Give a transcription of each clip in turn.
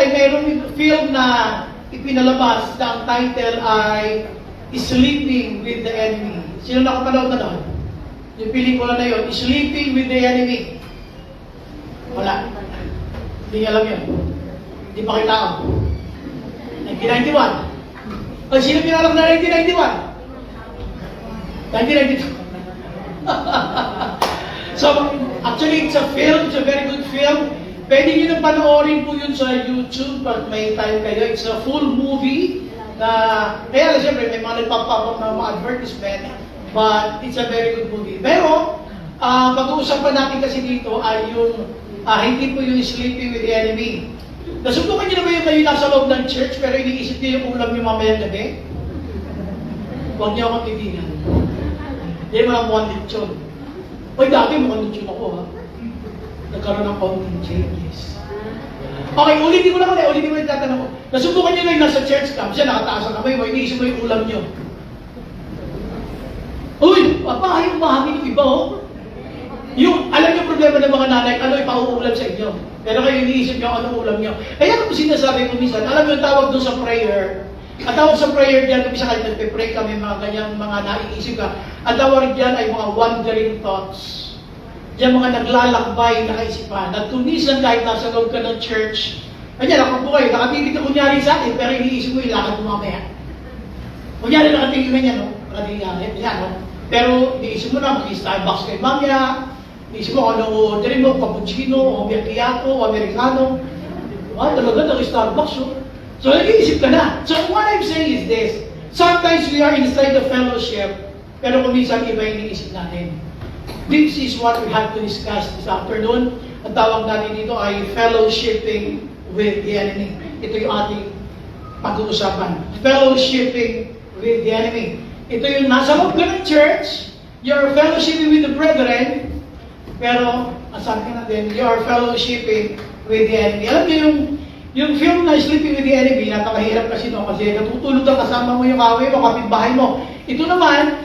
ay mayroong film na ipinalabas na ang title ay Sleeping with the Enemy. Sino nakapanood na doon? Yung pelikula na yun, Sleeping with the Enemy. Wala. Hindi niya alam yun. Hindi pa kita ako. 1991. O, sino pinalak na 1991? 1992. So, actually, it's a film. It's a very good film. Pwede nyo nang panoorin po yun sa YouTube pag may time kayo. It's a full movie na, kaya siyempre may mga nagpapapang na mga advertisement, but it's a very good movie. Pero, pag-uusapan natin kasi dito ay yung, hindi po yung Sleeping with the Enemy. Nasubukan nyo na ba yung kayo nasa loob ng church pero iniisip nyo yung ulam nyo mamayang gabi? Huwag nyo akong titingnan. Hindi mo lang mukhang lechon. Uy, dati mukhang lechon ako ha. Nagkaroon ng konting changes. Okay, ulitin ko lang ulit. Ulitin ko lang tatanong ko. Nasubukan nyo na yung nasa church camp. Siya nakataas ang kamay mo. Iniisip mo yung ulam nyo. Uy, papa, yung mahangin yung iba oh. Yung, alam niyo problema ng mga nanay, ano ipauulam sa inyo. Pero kayo iniisip nyo anong ulam nyo. Kaya kung sinasabi ko minsan, alam mo yung tawag doon sa prayer. Ang tawag sa prayer diyan, kung isa kayo nagpe-pray kami, mga ganyang mga naiisip ka. Ang tawag diyan ay mga wandering thoughts. Diyan mga naglalakbay na kaisipan. Nagtunisan kahit nasa loob ka ng church. Kanya, ako po kayo, nakatingin ka kunyari sa akin, pero iniisip mo yung lakad mo mamaya. Kunyari nakatingin ka niya, no? Nakatingin ka, no? Pero iniisip mo na, mag-Starbucks kayo mamaya. Iniisip mo, ano orderin mo, cappuccino, o macchiato, o americano. Talaga, nag-Starbucks, no? So, nag-iisip ka na. So, what I'm saying is this. Sometimes we are inside the fellowship, pero kung minsan iba yung iniisip natin. This is what we have to discuss this afternoon. Ang tawag natin dito ay fellowshipping with the enemy. Ito yung ating pag-uusapan. Fellowshipping with the enemy. Ito yung nasa loob ka ng church, you're fellowshipping with the brethren, pero, ang sabi ka natin, you're fellowshipping with the enemy. Alam niyo yung film na Sleeping with the Enemy, napakahirap kasi no, kasi natutulog ka kasama mo yung kaway mo, kapitbahay mo. Ito naman,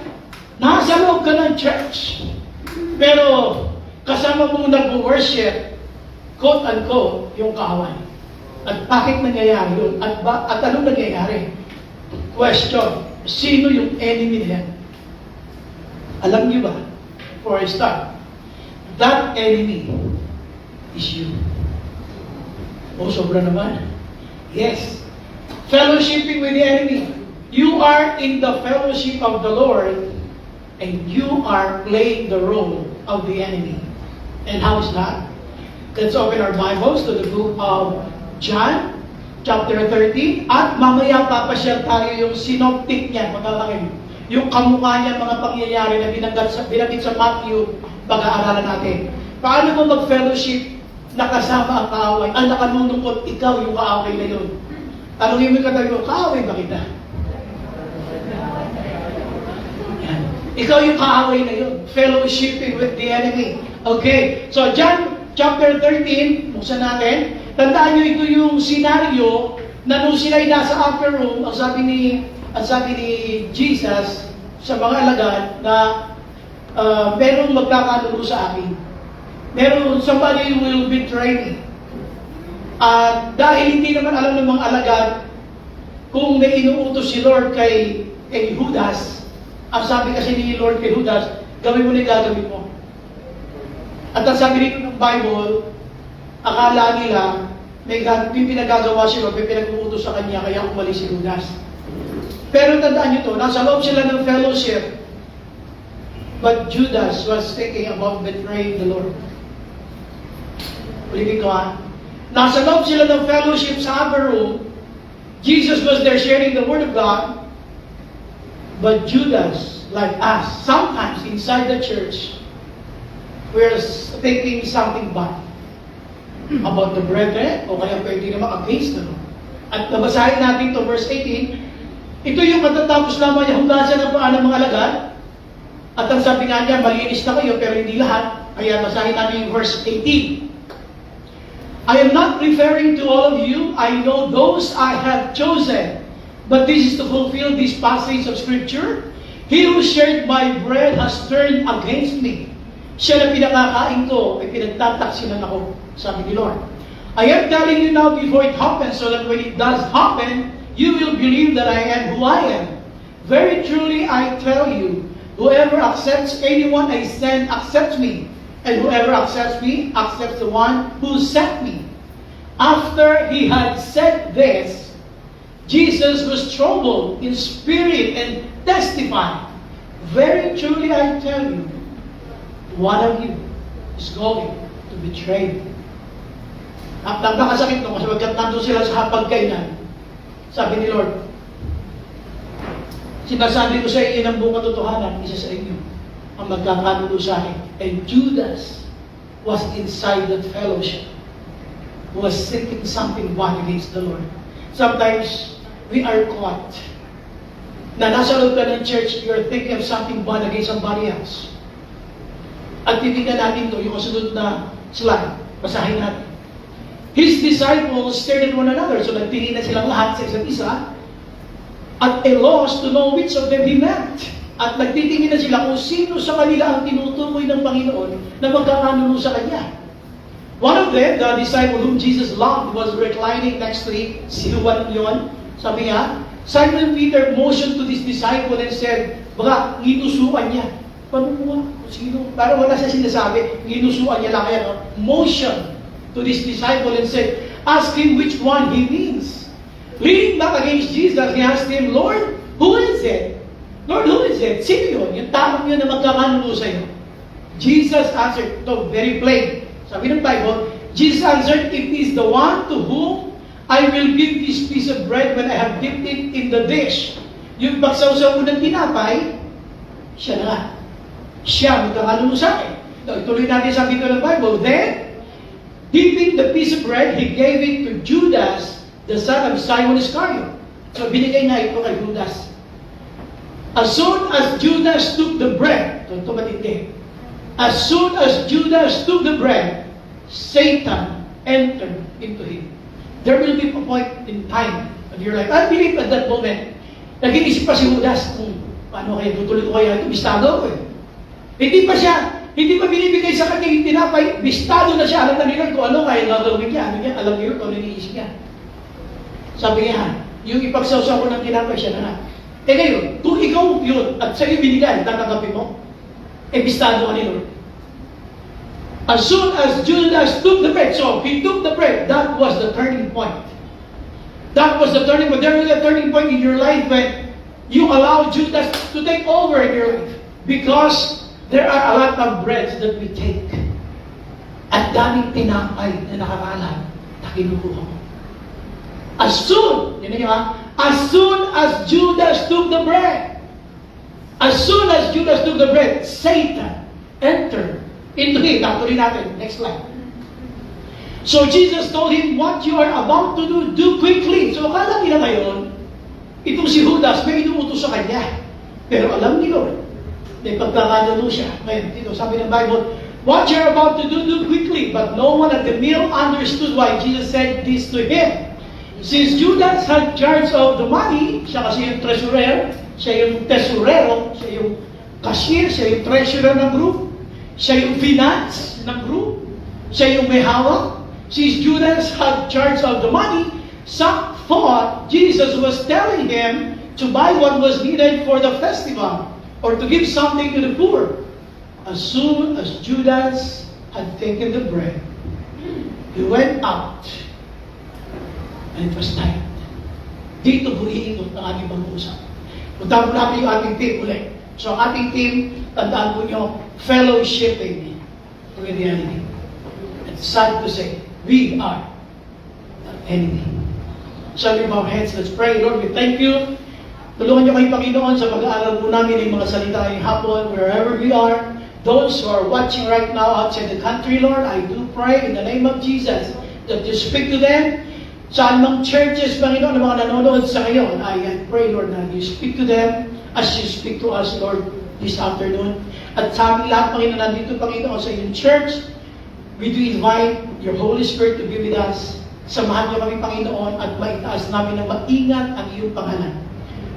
nasa loob ka ng church. Pero, kasama mo nag-worship, quote-unquote, yung kaaway. At bakit nangyayari yun? At anong nangyayari? Question, sino yung enemy niya? Alam niyo ba? For a start, that enemy is you. O, sobra naman. Yes. Fellowshipping with the enemy. You are in the fellowship of the Lord, and you are playing the role of the enemy. And how is that? Let's open our Bibles to the book of John, chapter 13. At mamaya papasyal tayo yung synoptic niya, magkakakin. Yung kamukha niya, mga pangyayari na binanggit sa Matthew, pag-aaralan natin. Paano mo mag-fellowship na kasama ang kaaway? Ang nakalulungkot, ikaw yung kaaway na yun. Tanungin mo yung katabi mo, kaaway ba kita? Ikaw yung kaaway na yun. Fellowshipping with the enemy. Okay. So, John chapter 13, buksan natin. Tandaan nyo, ito yung senaryo na nung sila'y nasa upper room, ang sabi ni Jesus sa mga alagad na merong magkakanulo sa akin. Meron, somebody will betray me. At dahil hindi naman alam ng mga alagad kung may inuutos si Lord kay Judas, ang sabi kasi ni Lord kay Judas, gawin mo na yung gagawin mo. At ang sabi nito ng Bible, akala nila may pinagagawa si Lord, may pinag-uutos sa kanya, kaya umalis si Judas. Pero tandaan nyo to, nasa loob sila ng fellowship, but Judas was thinking about betraying the Lord. Ulitin ko ha. Nasa loob sila ng fellowship sa upper room, Jesus was there sharing the Word of God, but Judas, like us, sometimes inside the church, we're thinking something bad about the brethren, o kaya pwede naman against them. At nabasahin natin to verse 18, ito yung matatapos lamang yung hugasan ng paa ng mga alagad. At ang sabi nga niya, malinis na kayo, pero hindi lahat. Kaya basahin natin yung verse 18. I am not referring to all of you. I know those I have chosen. But this is to fulfill this passage of Scripture. He who shared my bread has turned against me. Siya na pinakakain ko, ay pinagtataksinan ako, sabi ni Lord. I am telling you now before it happens, so that when it does happen, you will believe that I am who I am. Very truly I tell you, whoever accepts anyone I send accepts me, and whoever accepts me accepts the one who sent me. After he had said this, Jesus was troubled in spirit and testified, very truly I tell you, one of you is going to betray me. At napakasakit nung sapagkat nandun sila sa hapagkainan. Sabi ni Lord, sinasabi ko sa inyo ng buong katotohanan, isa sa inyo ang magkakanulo sa akin. And Judas was inside that fellowship, was thinking something bad against the Lord. Sometimes we are caught na nasa loob ka ng church, you're thinking of something bad against somebody else. At titignan natin ito, yung kasunod na slide. Basahin natin. His disciples stared at one another. So nagtingin na silang lahat sa isa't isa. At a loss to know which of them he meant. At nagtitingin na sila kung sino sa kanila ang tinutukoy ng Panginoon na magkakanulo sa Kanya. One of them, the disciple whom Jesus loved, was reclining next to him. Sino ba yun? Sabi niya, Simon Peter motioned to this disciple and said, baka, nginusuan niya. Paano mo? Sino? Parang wala siya sinasabi. Nginusuan niya lang yan. No? Motion to this disciple and said, ask him which one he means. Leaning back against Jesus, he asked him, Lord, who is it? Lord, who is it? Sino yun? Yung tamang yun na magkakanulo sa'yo. Jesus answered, no, very plain. Sabi ng Bible, Jesus answered, it is the one to whom I will give this piece of bread when I have dipped it in the dish. Yung pagsawsaw mo ng tinapay, siya na nga. Siya magkakanulo sa akin. Ituloy natin sa dito ng Bible. Then, dipping the piece of bread, he gave it to Judas, the son of Simon Iscariot. So, binigay na ito kay Judas. As soon as Judas took the bread, ito matindi. As soon as Judas took the bread, Satan entered into him. There will be a point in time when you're like, I believe at that moment, nag-iisip pa si Judas kung paano kaya tutuloy ko kaya ito, bistado ko eh. Hindi pa binibigay sa kanya yung tinapay, bistado na siya, alam na nila kung ano kaya gagawin niya, alam niyo kung ano iniisip niya. Sabi niya, yung ipagsawsaw ko ng tinapay siya na nga. Eh ngayon, kung ikaw yun, at sa'yo binigay, tatanggapin mo, eh bistado ka ni Lord. As soon as Judas took the bread, so he took the bread, that was the turning point. That was the turning point. There will be a turning point in your life when you allow Judas to take over in your life. Because there are a lot of breads that we take. At daming tinapay na nakakalat na kinukuha mo. As soon, yun niyo ha, as soon as Judas took the bread, as soon as Judas took the bread, Satan entered into him. Tuloy natin, next slide. So Jesus told him, what you are about to do quickly. So akala nila ngayon, itong si Judas, may inuutos sa kanya. Pero alam ni Lord, may pagkakanulo siya. Ngayon, dito sabi ng Bible, what you're about to do quickly. But no one at the meal understood why Jesus said this to him. Since Judas had charge of the money, siya kasi yung treasurer, siya yung tesorero, siya yung cashier, siya yung treasurer ng group, siya yung finance ng group, siya yung may hawak. Since Judas had charge of the money, some thought Jesus was telling him to buy what was needed for the festival or to give something to the poor. As soon as Judas had taken the bread, he went out and it was night. Dito po iikot ang ating pag-uusap. Punta po natin yung ating team ulit. So ang ating team, tandaan po nyo, fellowshipping with the enemy. It's sad to say, we are the enemy. Shall we bow our heads? Let's pray. Lord, we thank you. Tulungan niyo kay Panginoon sa pag-aaral po namin ng mga salita ngayong hapon, wherever we are. Those who are watching right now outside the country, Lord, I do pray in the name of Jesus that you speak to them. Sa anumang churches, Panginoon, na mga nanonood sa ngayon, I pray, Lord, na you speak to them as you speak to us, Lord, this afternoon. At sa aming lahat, Panginoon, nandito, Panginoon, sa iyong church, we do invite your Holy Spirit to be with us. Samahan niyo kami, Panginoon, at maitaas namin na maingat ang iyong pangalan.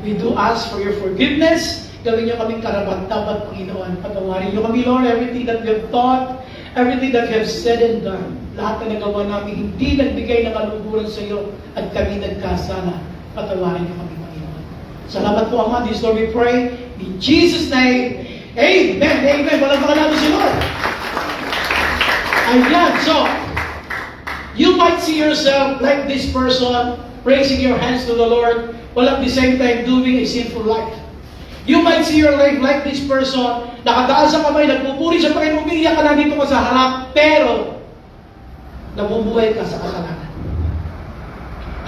We do ask for your forgiveness. Gawin niyo kaming karapat-dapat, Panginoon. Patawarin niyo kami, Lord, everything that we have thought, everything that you have said and done, lahat na nagawa namin, hindi nagbigay ng kaluguran sa iyo at kami nagkasala. Patawarin niyo kami, Panginoon. Salamat po, Ama. This Lord we pray. In Jesus' name, amen, amen. Walang natin si Lord. Ayan. So, you might see yourself like this person, raising your hands to the Lord, while at the same time doing a sinful life. You might see your life like this person, nakataas sa kamay, nagpupuri sa Panginoon, umiiyak ka na dito ka sa harap, pero nabubuhay ka sa kasalanan.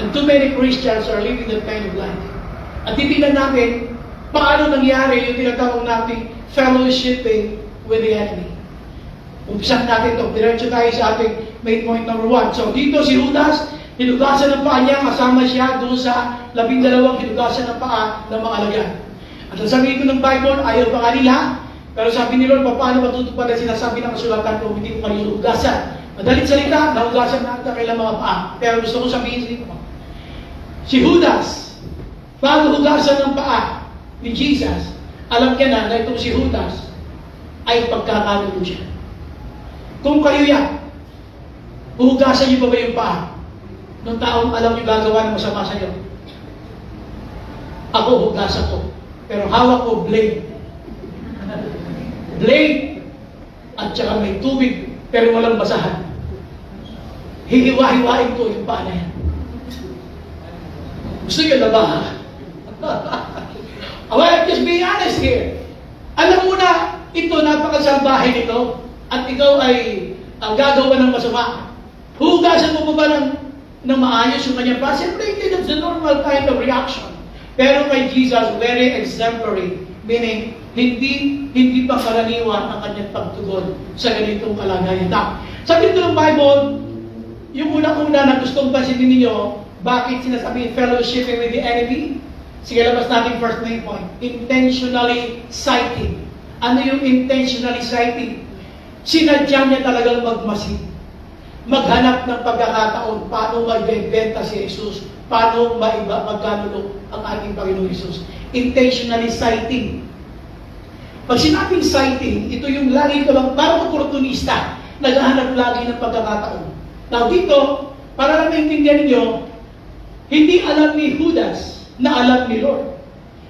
And too many Christians are living that kind of life. At titignan natin, paano nangyari yung tinatawag natin fellowshipping with the enemy. Umpisan natin ito. Diretso tayo sa ating main point number 1. So dito si Judas, hinugasan ng paa niya, kasama siya doon sa 12 hinugasan ng paa ng mga alagad. At ang sabi ito ng Bible, ayaw pa nga nila, pero sabi ni Lord, paano matutupad ang sinasabi ng kasulatan kung hindi ko kanila hugasan? Madalit salita, nahugasan na ang kailang mga paa. Pero gusto ko sabihin sa inyo, si Judas, bago hugasan ng paa ni Jesus, alam niya na itong si Judas ay pagkakanulo siya. Kung kayo yan, huhugasan niyo pa ba yung paa ng taong alam niyo gagawa ng masama sa iyo? Ako, hugasan ko. Pero hawak ko blade. Blade at saka may tubig pero walang basahan. Hihiwa-hiwain ko yung paa na yan. Gusto niyo na ba, ha? Well, just be honest here. Alam mo na, ito, napakasalbahe nito, at ikaw ay gagawa ng masama. Hugasan mo ba ng maayos yung kanyang pa? Siyempre, that's the normal kind of reaction. Pero kay Jesus, very exemplary. Meaning, hindi pa karaniwan ang kanyang pagtugon sa ganitong kalagayan. Now, sabi ito ng Bible, yung una-una na gustong pansinin ninyo, bakit sinasabi fellowshipping with the enemy? Sige, labas natin first main point. Intentionally citing. Ano yung intentionally citing? Sinadya niya talagang magmasid. Maghanap ng pagkakataon paano maibenta si Jesus, paano magkanulo ang ating Panginoon Jesus. Intentionally citing. Pag sinabing citing, ito yung lagi ko lang, parang oportunista, naghahanap lagi ng pagkakataon. Now dito, para lang maintindihan ninyo, hindi alam ni Judas na alam ni Lord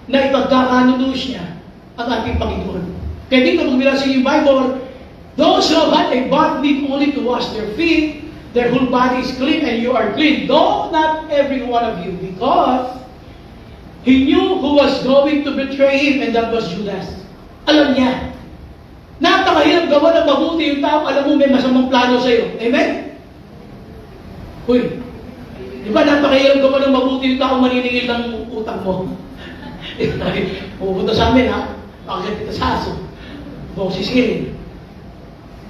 na ipagkakanulo niya ang ating Panginoon. Kaya dito, pag binasa yung Bible, those who had a bath need only to wash their feet, their whole body is clean and you are clean. Though not every one of you, because he knew who was going to betray him, and that was Judas. Alam niya. Napakahirap gawa ng mabuti yung tao, alam mo may masamang plano sa iyo. Amen? Uy, di ba napakahirap gawa ng mabuti yung tao maniningil ng utang mo? Pupunta sa amin, ha? Pakasal kita sa aso. Sisingilin.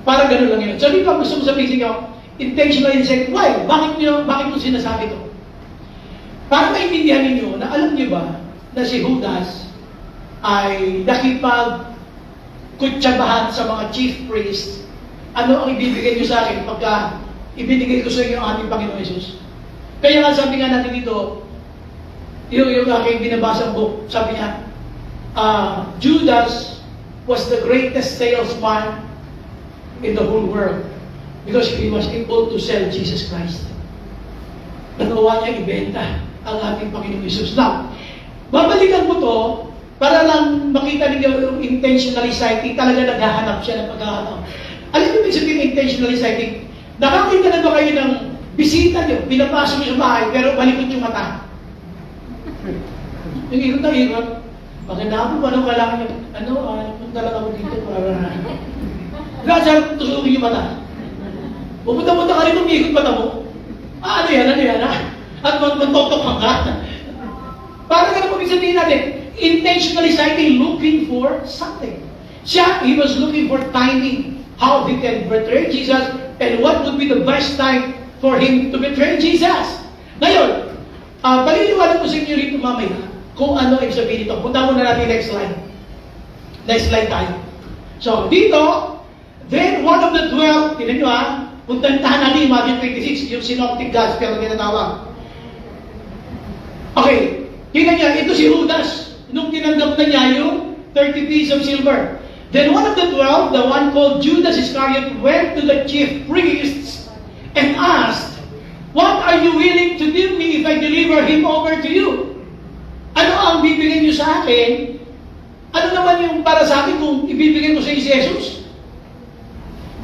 Parang gano'n lang yun. So dito ang gusto mo sabihin nyo, intentionally say, why? Bakit mo sinasabi ito? Para maintindihan ninyo na alam niyo ba na si Judas ay nakipagkutsabahan sa mga chief priests. Ano ang ibibigay niyo sa akin pagka ibinigay ko sa inyo ang ating Panginoon Jesus? Kaya nga sabi nga natin dito, yung aking binabasang book, sabi niya, Judas was the greatest salesman in the whole world because he was able to sell Jesus Christ. Nagawa niya ibenta ang ating Panginoon Jesus. Now, babalikan mo to para lang makita ninyo yung intentionally citing, talaga naghahanap siya ng paghahanap. Alam niyo sabihin intentionally citing? Nakakita na ba kayo ng bisita niyo, pinapasok niyo sa bahay, pero malikot yung mata? Yung ikot na ikot, maganda po, anong kailangan niyo? Punta lang ako dito para... Gasa, tusukin yung mata. Pupunta-punta ka rin, umikot mata mo. Ano yan, ha? At magtotok ka. Para ka na pag-sabihin natin, intentionally citing, looking for something. He was looking for timing, how he can betray Jesus, and what would be the best time for him to betray Jesus. Ngayon, paliliwanag ko sa inyo rito mamaya kung ano ang sabihin ito. Punta muna natin next slide. Next slide tayo. So, dito, then one of the 12, tinan nyo puntahan natin Matthew 26, yung synoptic gospel na tinatawag. Okay, tingnan niya, ito si Judas, nung tinanggap na niya yung 30 pieces of silver. Then one of the 12, the one called Judas Iscariot, went to the chief priests and asked, "What are you willing to give me if I deliver him over to you?" Ano ang bibigyan niyo sa akin? Ano naman yung para sa akin kung ibibigay ko sa Jesus?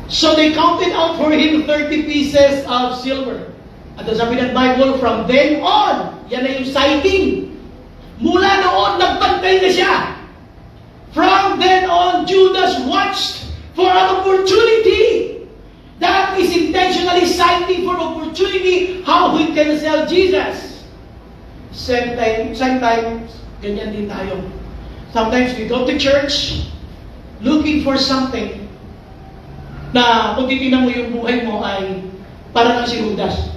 So they counted out for him 30 pieces of silver. At sabi ng Bible, from then on, yan na yung sighting. Mula noon, nagbantay na siya. From then on, Judas watched for an opportunity. That is intentionally sighting for opportunity how we can sell Jesus. Same time, ganyan din tayo. Sometimes we go to church looking for something na kung titignan mo yung buhay mo ay parang ang si Judas.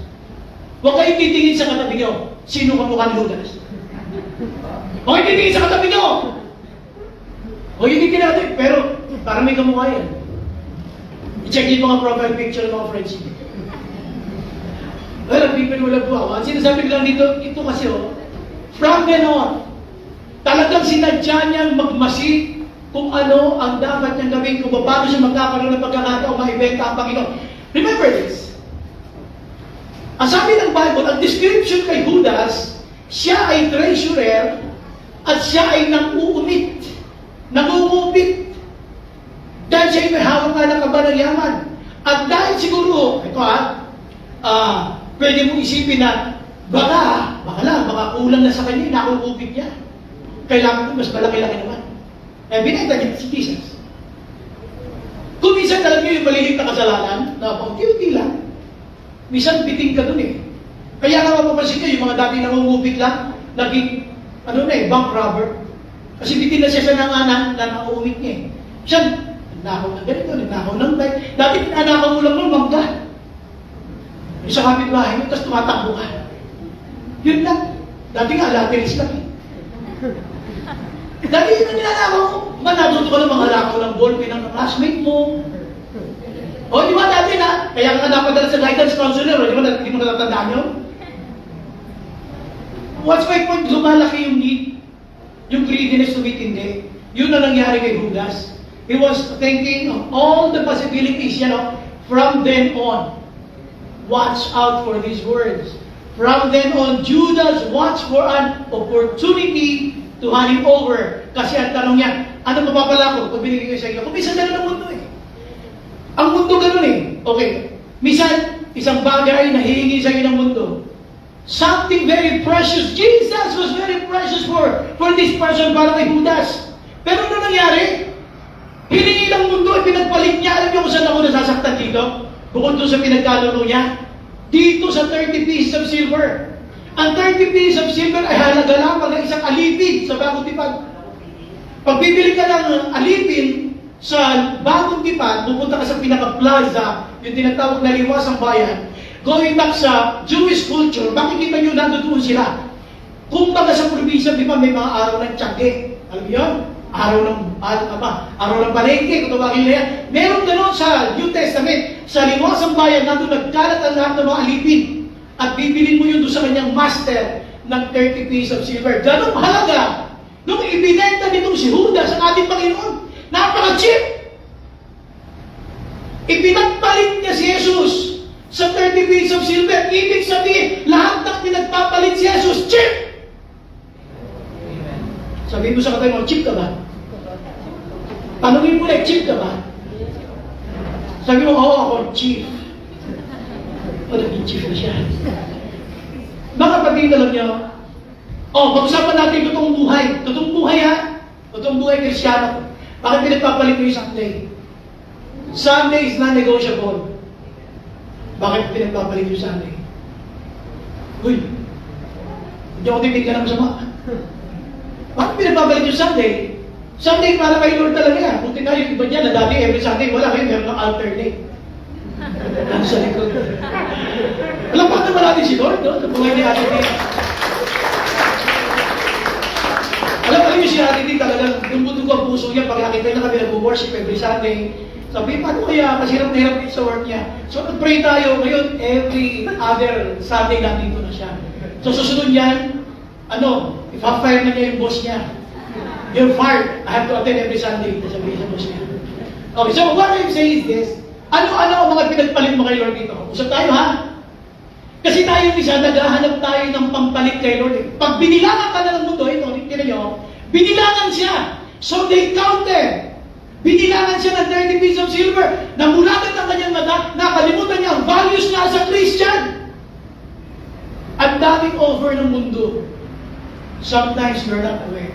Huwag kayong titingin sa katabi nyo. Sino ka mukha ni Judas? Huwag kayong titingin sa katabi nyo. Huwag yung titingin natin. Pero parang may kamukha yan. I-check yung mga profile picture ng mga friends nyo. Well, people will have wow. Ang sinasabi ko lang dito, ito kasi from then on, talagang sinadya niyang magmasid kung ano ang dapat niyang gawin, kung paano siya magkakaroon ng pagkakataong maibenta ang Panginoon. Remember this. Ang sabi ng Bible, ang description kay Judas, siya ay treasurer at siya ay nangungupit. Dahil siya ay may hawak nga ng kabanang yaman. At dahil siguro, ito pwede mong isipin na baka kulang na sa kanya, nakukupit niya. Kailangan ko mas malaki-laki naman. Binenta niya si Jesus. Kung minsan talaga yung malihit na kasalanan, na paunti-unti lang, minsan biting ka dun eh. Kaya nga mapapansin kayo, yung mga dati nangungupit lang, naging, bank robber. Kasi bitin na siya sa nanganan na nauumit niya eh. Siya, nagnakaw na ganito, nagnakaw ng bike. Dati pinanakaw mo lang ng mangga. Yung sa kapitbahay mo, tapos tumatakbo ka. Yun lang. Dati nga, lateris lang eh. Dati yun ang nilalakaw mo. Natuto ka ng mga lakaw ng ballpen ng classmate mo. O, di ba dati na? Kaya ka napadala sa guidance counselor, di ba? Hindi mo natatandaan yun? What's my point? Lumalaki yung need. Yung greediness tumitindi. Yun ang nangyari kay Judas. He was thinking of all the possibilities, from then on. Watch out for these words. From then on, Judas watched for an opportunity to hand him over. Kasi ang tanong niya, ano mapapala ko pag binigay ko sa inyo? Kung minsan ganun ang mundo eh. Ang mundo ganun eh. Okay. Minsan, isang bagay na hihingi sa inyo ng mundo. Something very precious. Jesus was very precious for this person para kay Judas. Pero ano nangyari? Hiningi ng mundo, pinagpalit niya. Alam niyo kung saan ako nasasaktan dito? Bukod doon sa pinagkaluno niya. Dito sa 30 pieces of silver. Ang 30 pieces of silver ay halaga lamang ng isang alipin sa Bagong Tipan. Pag bibili ka ng alipin sa Bagong Tipan, pupunta ka sa pinaka-plaza, yung tinatawag na liwasang bayan, going back sa Jewish culture, makikita nyo nandoon sila. Kung baga sa probinsya, di ba may mga araw ng Tiangge? Alam mo yun? Araw ng palengke, kung tawagin nila yan. Meron gano'n sa New Testament. Sa liwasang bayan, nandun nagkalat ang lahat ng mga alipin. At bibilin mo yun doon sa kanyang master ng 30 pieces of silver. Ganun halaga. Nung ibinenta nitong si Judas ang ating Panginoon, napaka-cheap. Ipinagpalit niya si Jesus sa 30 pieces of silver. Ibig sabihin, lahat ng pinagpapalit si Jesus, cheap. Sabihin mo sa katabi mo, cheap ka ba? Tanungin mo like, cheap ka ba? Sabi mo, oo, ako, cheap. O, naging chief na siya. Mga kapatid, alam niyo, pag-usapan natin totoong buhay. Totoong buhay, ha? Totoong buhay Kristiyano. Bakit pinagpapalit mo yung Sunday? Sunday is non-negotiable. Bakit pinagpapalit yung Sunday? Uy, hindi ako titignan ng masama. Bakit pinagpapalit yung Sunday? Sunday para kay Lord talaga yan. Kung tingnan yung iba niya na dati every Sunday, wala kayo, meron ng alternate. Ano sa likod? Alam pa naman natin si Lord, no? Sa buhay ni Ate Dee. Alam pa rin si Ate Dee talagang dumudug ang puso niya pag nakita na kami nag-worship every Sunday. Sabi, paano kaya? Kasi hirap na hirap din sa work niya. So, nag-pray tayo. Ngayon, every other Sunday nandito na siya. So, susunod yan, ipa-fire na niya yung boss niya. you're fired. I have to attend every Sunday. Sabihin sa boss niya. Okay, so what I'm saying is this. Ano-ano ang mga pinagpalit mo kay Lord dito? Usap tayo, ha? Kasi tayo isa, naghahanap tayo ng pampalit kay Lord. Pag binilangan ka na ng mundo, ito, tingnan nyo, binilangan siya. So they counted. Binilangan siya ng 30 pieces of silver. Namulagat ang kanyang mata, nakalimutan niya ang values niya as a Christian. Ang daming offer ng mundo. Sometimes we're not aware.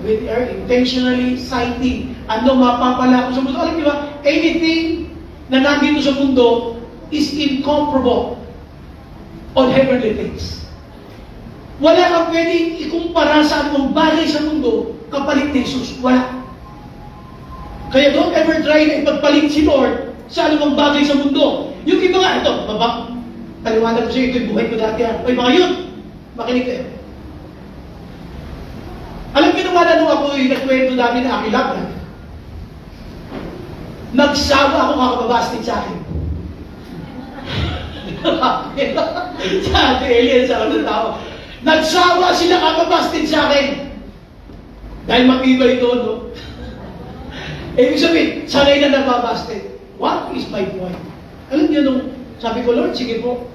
We are intentionally citing ano mapapala ko sa mundo. Alam niyo ba, anything na nandito sa mundo is incomparable on heavenly things. Wala kang pwedeng ikumpara sa anong bagay sa mundo kapalit ni Jesus. Wala. Kaya don't ever try na ipagpalit si Lord sa anumang bagay sa mundo. Yung iba nga, ito, paliwanag ko sa iyo, ito yung buhay ko dati. Oy, mga yun, makinig kayo. Alam niyo naman nung ako yung nagkwento dami na akilap na, nagsawa ako kakababastig sa akin. Sa ate Elian, sa ano tao. Nagsawa sila kakabastig sa akin. Dahil matibay ito, no? Ibig sabihin, sanay na nababastig. What is my point? Alam niyo nung sabi ko, Lord, sige po.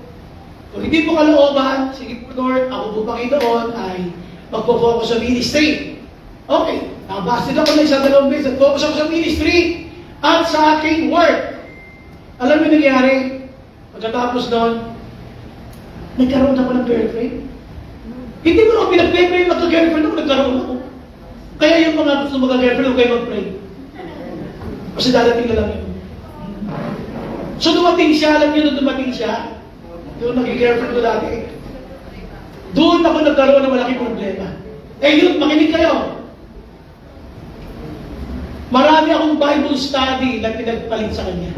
Kung hindi po kalooban, sige po Lord, ako po Panginoon ay magpo-focus sa ministry. Okay, nakabastig ako na isang dalawang beses. Focus ako sa ministry at sa aking work. Alam niyo nangyari? Pagkatapos doon, nagkaroon ako ng girlfriend. Hindi mo ako pinag-pray, magka-girlfriend ako, nagkaroon ako. Kaya yung mga gusto magka-girlfriend, huwag kayo mag-pray. Kasi dadating na lang yun. So dumating siya, alam niyo nung dumating siya, yung nag-girlfriend ko dati, doon ako nagkaroon ng malaking problema. Eh yun, makinig kayo. Marami akong Bible study na pinagpalit sa kanya.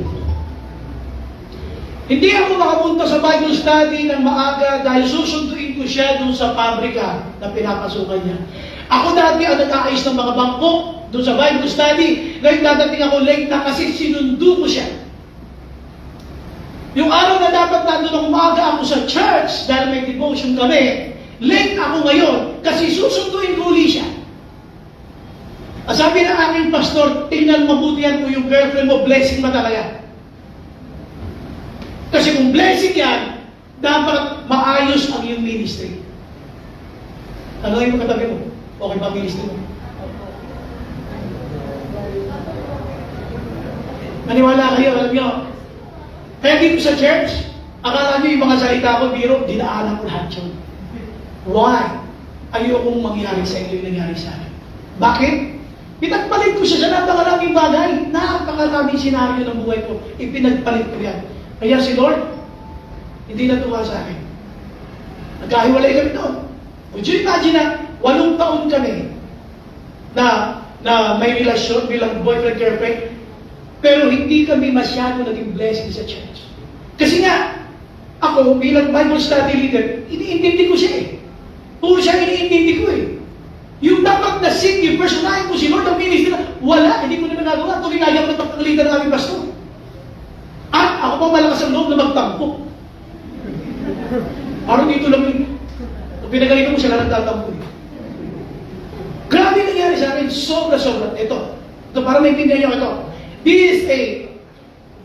Hindi ako makapunta sa Bible study ng maaga dahil susunduin ko siya doon sa pabrika na pinapasukan niya. Ako dati ang nag-aayos ng mga bangko doon sa Bible study. Ngayon dadating ako late na kasi sinundo ko siya. Yung araw na dapat nandun ng umaga ako sa church dahil may devotion kami, late ako ngayon kasi susunduin ko uli siya. Sabi ng aking pastor, tingnan mabuti yan kung yung girlfriend mo, blessing ba talaga? Kasi kung blessing yan, dapat maayos ang iyong ministry. Ano yung katabi mo? Okay ba ang ministry mo? Maniwala kayo, alam nyo. Kaya dito sa church, akala nyo yung mga salita ko, biro, dinaanan ko lahat yun. Why? Ayokong mangyari sa inyo yung nangyari sa akin. Bakit? Pinagpalit ko siya sa napakaraming bagay. Napakaraming senaryo ng buhay ko. Ipinagpalit ko yan. Kaya si Lord, hindi natuwa sa akin. Nagkahiwalay kami doon. Would you imagine na 8 taon kami na may relasyon bilang boyfriend-girlfriend, pero hindi kami masyado naging blessing sa church. Kasi nga, ako bilang Bible study leader, iniintindi ko siya eh. Puro siya iniintindi ko eh. Yung dapat na seek, yung personahin ko si Lord ang ministry na, wala, hindi ko na nagagawa. Ito ginagawa na pagkakalitan ng aming pastor. At ako pa malakas ang loob na magtampo. Parang dito lang yun. Kung pinagalitan mo siya, nagtatampo eh. Grabe nangyari sa akin, sobra-sobra. Ito para maintindihan niyo ito. This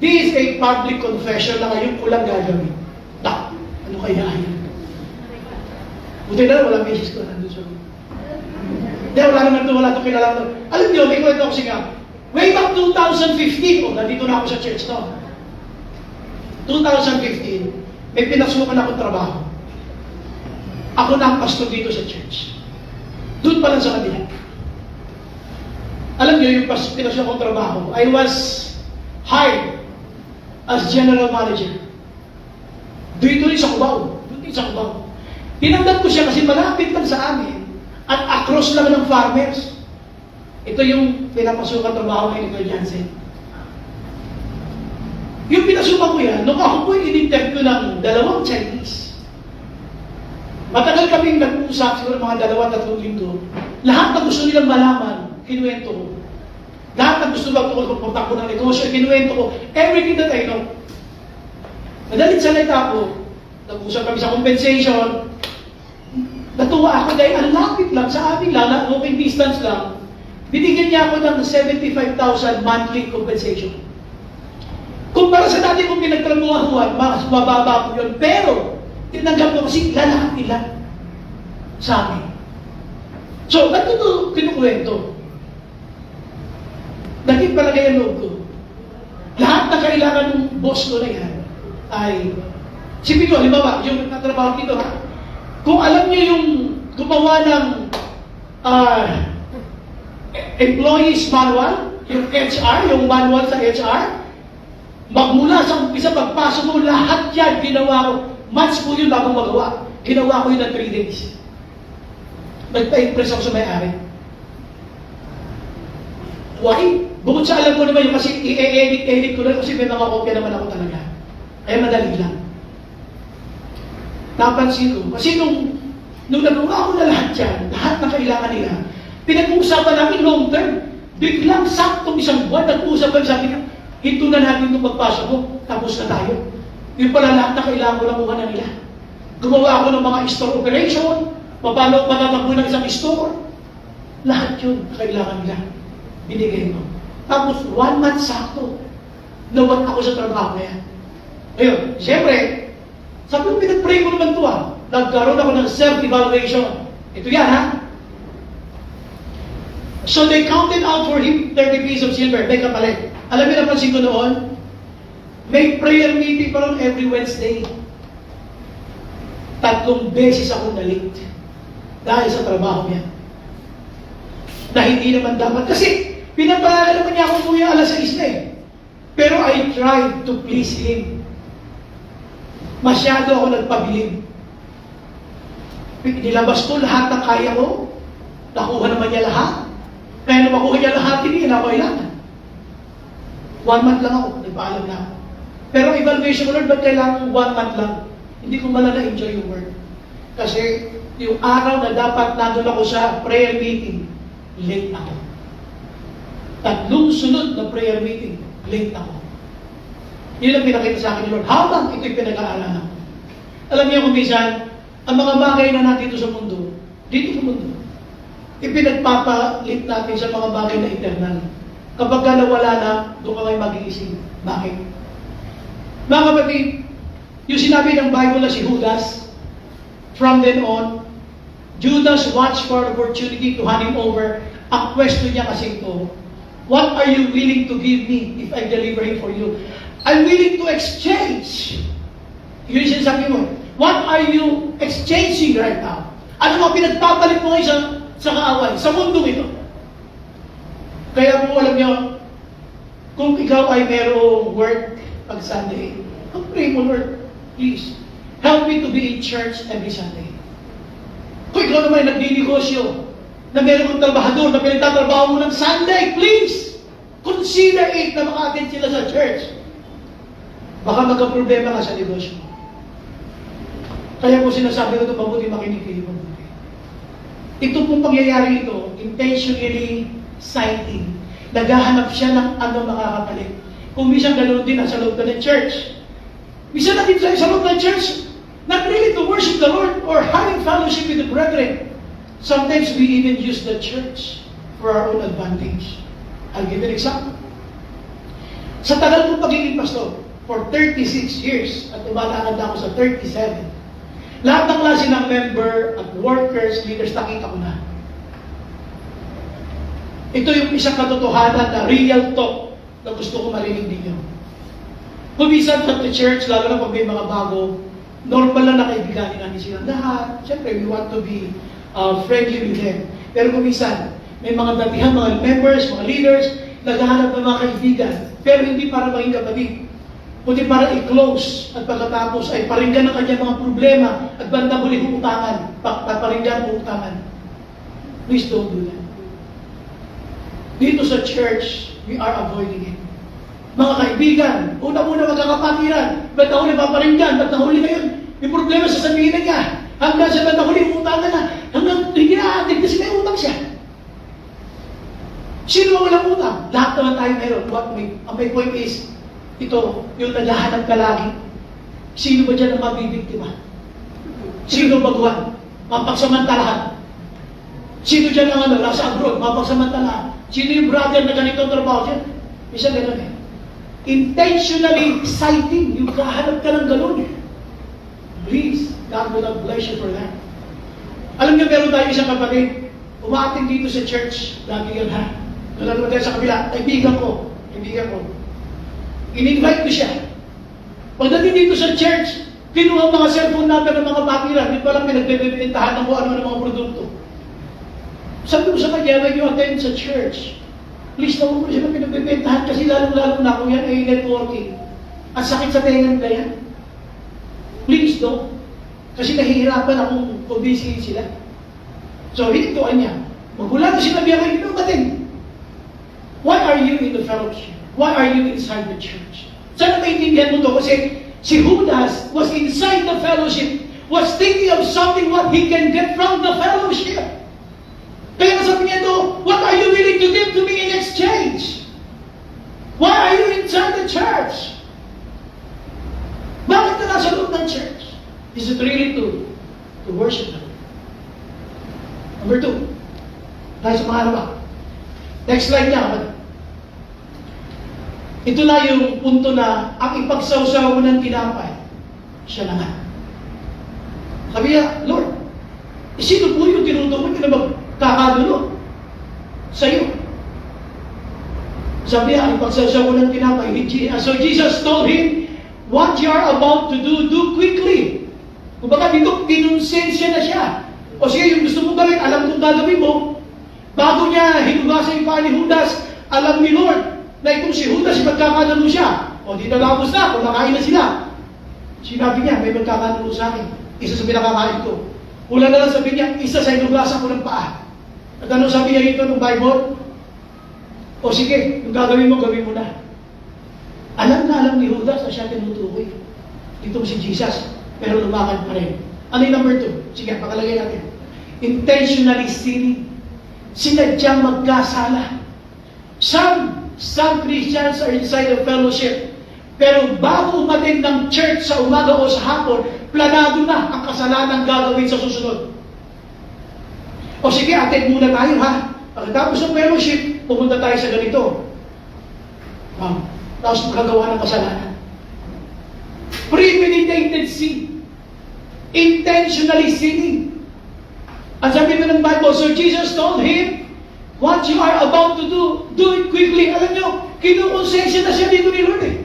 is a public confession na ngayon ko lang gagawin. Ano kaya yan? Buti na wala message ko nandun sa room. Hindi, wala ito kilala. Alam niyo, may kwento ko siya. Way back 2015, nandito na ako sa church no. 2015, may pinasukan akong trabaho. Ako na ang pastor dito sa church. Doon pa lang sa kanila. Alam niyo, yung pinasukan akong trabaho, I was hired as general manager. Dito rin sa Cubao. Tinanggap ko siya kasi malapit lang sa amin at across lang ng farmers. Ito yung pinapasukan trabaho kay Nicole Jansen. Yung pinasukan ko yan, nung ako po in-interview ng 2 Chinese. Matagal kaming nag-uusap, siguro mga 2-3 linggo. Lahat na gusto nilang malaman, kinuwento ko. Lahat na gusto magpupunta ko ng negosyo, kinuwento ko. Everything that I know. Madalit salita ko, nag-usap kami sa compensation. Natuwa ako dahil ang lapit lang, sa amin lang, walking distance lang, binigyan niya ako ng 75,000 monthly compensation. Kumpara sa dati kong pinagtrabuhan, mas mababa ko yun. Pero, tinanggap ko kasi lalahat nila sa amin. So, ba't ito kinukwento? Naging palagay ang loob ko. Lahat na kailangan ng boss ko na yan ay, sipin ko, halimbawa, yung nagtatrabaho dito, kung alam niyo yung gumawa ng employees manual, yung HR, yung manual sa HR, magmula sa umpisa, pagpasok mo, lahat yan ginawa ko. Months po yun bago magawa. Ginawa ko yun ng 3 days. Nagpa-impress ako sa may-ari. Why? Bukod sa alam ko naman yung kasi i-edit ko na kasi may mga kopya naman ako talaga. Kaya madali lang. Napansin ko. Kasi nung nagawa ko na lahat yan, lahat na kailangan nila, pinag-uusapan namin long term. Biglang saktong isang buwan, nag-uusapan sa akin, ito na natin itong pagpasok mo, tapos na tayo. Yung pala lahat na kailangan ko lang kuha na nila. Gumawa ako ng mga store operation, paano patatakbo ng isang store. Lahat yun na kailangan nila. Binigay ko. Tapos 1 month sakto, nawat ako sa trabaho na yan. Ngayon, siyempre, sabi ko, pinag-pray ko naman ito Nagkaroon ako ng self-evaluation. Ito yan So they counted out for him 30 pieces of silver. May kapalit. Alam niyo napansin ko noon, may prayer meeting pa ron every Wednesday. 3 beses ako na-late dahil sa trabaho niya. Na hindi naman dapat. Kasi pinapayagan naman niya ako tuya alas 6 na Pero I tried to please him. Masyado ako nagpabilib. Nilabas ko lahat ng kaya ko. Nakuha naman niya lahat. Kaya nung makuha niya lahat, hindi na ako kailangan. 1 month lang ako, nagpaalam na ako. Pero evaluation ko, Lord, ba't kailangan 1 month lang? Hindi ko mala na-enjoy yung work. Kasi yung araw na dapat nandun ako sa prayer meeting, late ako. 3 sunod na prayer meeting, late ako. Yun ang pinakita sa akin ni Lord. Habang ito'y pinag-aaralan ako. Alam niyo kung minsan, ang mga bagay na natin dito sa mundo, ipinagpapalit natin sa mga bagay na eternal. Kapag ka nawala na, doon ka ngayon mag-iisip. Bakit? Mga kapatid, yung sinabi ng Bible na si Judas, from then on, Judas watched for opportunity to hand him over. Ang question niya kasi ito, what are you willing to give me if I deliver him for you? I'm willing to exchange. Yun yung sinasabi mo. What are you exchanging right now? Ano mga pinagpapalit mo ngayon sa kaaway, sa mundong ito? Kaya po alam niyo, kung ikaw ay merong work pag Sunday, pray mo, Lord, please, help me to be in church every Sunday. Kung ikaw naman ay nagdinegosyo, na meron kong trabahador, na pinagtatrabaho mo ng Sunday, please, consider it na maka-attend sila sa church. Baka magka-problema ka sa negosyo. Kaya po sinasabi ko ito, mabuti makinig kayo mabuti. Ito pong pangyayari ito, intentionally citing. Naghahanap siya ng ano makakapalit. Kung minsan ganoon din sa loob ng church. Minsan natin sa loob ng church, not really to worship the Lord or having fellowship with the brethren. Sometimes we even use the church for our own advantage. I'll give you an example. Sa tagal kong pagiging pastor, for 36 years, at umalakad ako sa 37, lahat ng klase ng member at workers, leaders, nakita ko na. Ito yung isang katotohanan na real talk na gusto ko marinig din nyo. Kumisan sa church, lalo na pag may mga bago, normal lang na kaibiganin natin silang lahat. Siyempre, we want to be friendly with them. Pero kumisan, may mga datihan, mga members, mga leaders, naghahanap ng mga kaibigan, pero hindi para maging kapatid. Kundi para i-close at pagkatapos ay paringgan ang kanyang mga problema at bandang huli uutangan, paringgan uutangan. Please don't do that. Dito sa church, we are avoiding it. Mga kaibigan, una-una magkakapatiran, bandang huli paparinggan, bandang huli ngayon, may problema sa sabihin na niya, hanggang sa bandang huli uutangan na, hanggang hindi na atin kasi may utang siya. Sino ang walang utang? Lahat naman tayo meron. My point is, ito, yung naghahanap ka lagi. Sino ba dyan ang mabibiktima? Sino baguhan? Mapagsamantalahan. Sino dyan ang nasa abroad? Mapagsamantalahan. Sino yung brother na ganitong trabaho dyan? Isa ganun eh. Intentionally exciting. Yung kahanap ka ng ganun. Please, God will not bless you for that. Alam niyo, meron tayo isang kapatid, umaating dito sa church, lagi yan ha. Nalala tayo sa kabila, kaibigan ko. In-invite ko siya. Pagdating dito sa church, kinuha mga cellphone number ng mga bakiran, hindi pa lang pinagbibintahan ng kung ano ng mga produkto. Sabi ko sa kanya, when you attend sa church, please na mo siya pinagbibintahan kasi lalong-lalong na kung yan ay networking. At sakit sa tengan ka yan. Please don't. Kasi nahihirapan akong kubisihin sila. So, hinintuan niya. Magmula na sinabi ako, hindi natin. Why are you in the fellowship? Why are you inside the church? Sana maintindihan mo to kasi si Judas was inside the fellowship, was thinking of something what he can get from the fellowship. Kaya sabi niya to, what are you willing to give to me in exchange? Why are you inside the church? Bakit ka nasa loob ng church? Is it really to worship God? Number 2. Tayo sa pangalawa. Next slide niya. Ito na yung punto na ang ipagsawsaw mo ng tinapay. Siya na nga. Sabi niya, Lord, sino po yung tinutukoy na magkakadulo sa'yo? Sabi niya, ang ipagsawsaw mo ng tinapay. So Jesus told him, what you are about to do quickly. Kung baka dito, kinonsensya na siya. O sige, yung gusto mo gawin, alam kong gagawin mo. Bago niya hinugasan yung paa ni Judas, alam ni Lord na itong si Judas, magkakanulo siya. O di talapos na, kumakain na sila. Sinabi niya, may magkakanulo sa akin. Isa sa pinakakain ko. Una na lang sabi niya, isa sa hinugasan ko ng paa. At ano sabi niya rito ng Bible? O sige, yung gagawin mo, gawin mo na. Alam ni Judas na siya tinutukoy. Itong si Jesus. Pero lumakad pa rin. Ano yung number 2? Sige, pakalagay natin. Intentionally sinning. Sinadyang magkasala. Some Christians are inside the fellowship. Pero bago umating ng church sa umaga o sa hapon, planado na ang kasalanan gagawin sa susunod. O sige, attend muna tayo ha. Pagkatapos ng fellowship, pumunta tayo sa ganito. Tapos magagawa ng kasalanan. Premeditated sin. Intentionally sinning. Ang sabi mo ng Bible, so Jesus told him, what you are about to do it quickly. Alam nyo, kinukonsensya na siya dito ni Lord eh.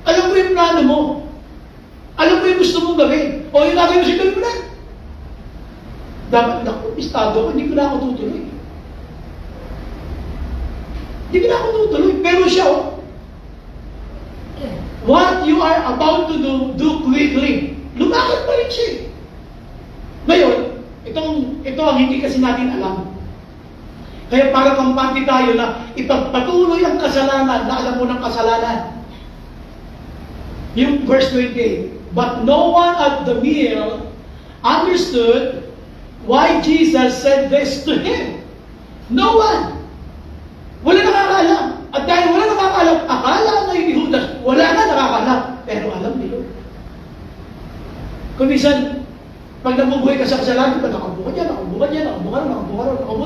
Alam mo yung plano mo. Alam mo yung gusto mong gawin. O yung gagawin mo siya, gawin mo na. Dapat istado ko, hindi ko na ako tutuloy. Hindi ko na ako tutuloy. Pero siya, what you are about to do quickly. Lumakad pa rin siya. Ngayon, ito ang hindi kasi natin alam. Kaya para kampante tayo na ipagpatuloy ang kasalanan, na alam mo ng kasalanan. Yung verse 28, but no one at the meal understood why Jesus said this to him. No one. Wala nakakaalam. At dahil wala nakakaalam, akala ngayon ni Judas, wala na nakakaalam. Pero alam ni Lord. Kung minsan, pag nabubuhay ka sa kasalanan, diba, nakabuka